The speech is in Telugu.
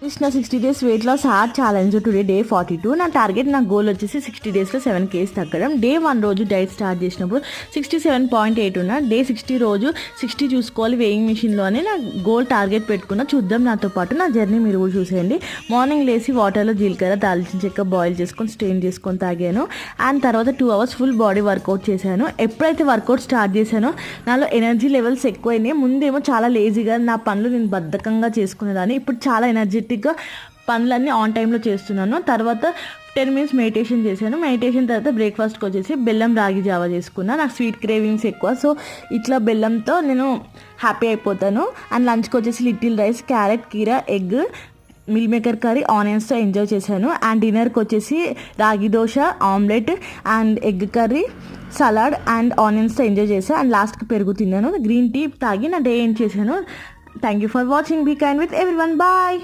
నా 60 days weight loss hard challenge today day 42. నా టార్గెట్, నా గోల్ వచ్చేసి 60 daysలో 7 kgs తగ్గడం. డే 1 రోజు డైట్ స్టార్ట్ చేసినప్పుడు 67.8 ఉన్నా. డే 60 రోజు 60 చూసుకోవాలి వెయింగ్ మిషన్లో అని నా గోల్ టార్గెట్ పెట్టుకున్నా. చూద్దాం నాతో పాటు నా జర్నీ మీరు కూడా చూసేయండి. మార్నింగ్ లేచి వాటర్లో జీలకర్ర దాల్చిన చెక్క బాయిల్ చేసుకొని స్ట్రెయిన్ చేసుకొని తాగాను. అండ్ తర్వాత 2 hours ఫుల్ బాడీ వర్కౌట్ చేశాను. ఎప్పుడైతే వర్కౌట్ స్టార్ట్ చేశానో నాలో ఎనర్జీ లెవెల్స్ ఎక్కువైనాయి. ముందేమో చాలా లేజీగా నా పనులు నేను బద్ధకంగా చేసుకునేదాన్ని. ఇప్పుడు చాలా ఎనర్జెటిక్గా పనులన్నీ ఆన్ టైంలో చేస్తున్నాను. తర్వాత 10 minutes మెడిటేషన్ చేశాను. మెడిటేషన్ తర్వాత బ్రేక్ఫాస్ట్కి వచ్చేసి బెల్లం రాగి జావా చేసుకున్నాను. నాకు స్వీట్ క్రేవింగ్స్ ఎక్కువ, సో ఇట్లా బెల్లంతో నేను హ్యాపీ అయిపోతాను. అండ్ లంచ్కి వచ్చేసి లిటిల్ రైస్, క్యారెట్, కీరా, ఎగ్, మిల్ మేకర్ కర్రీ, ఆనియన్స్తో ఎంజాయ్ చేశాను. అండ్ డిన్నర్కి వచ్చేసి ragi dosa, omelette and egg curry, salad and ఆనియన్స్తో ఎంజాయ్ చేశాను. అండ్ లాస్ట్కి పెరుగు తిన్నాను. గ్రీన్ టీ తాగి నా డే ఎండ్ చేశాను. Thank you for watching. Be kind with everyone. Bye.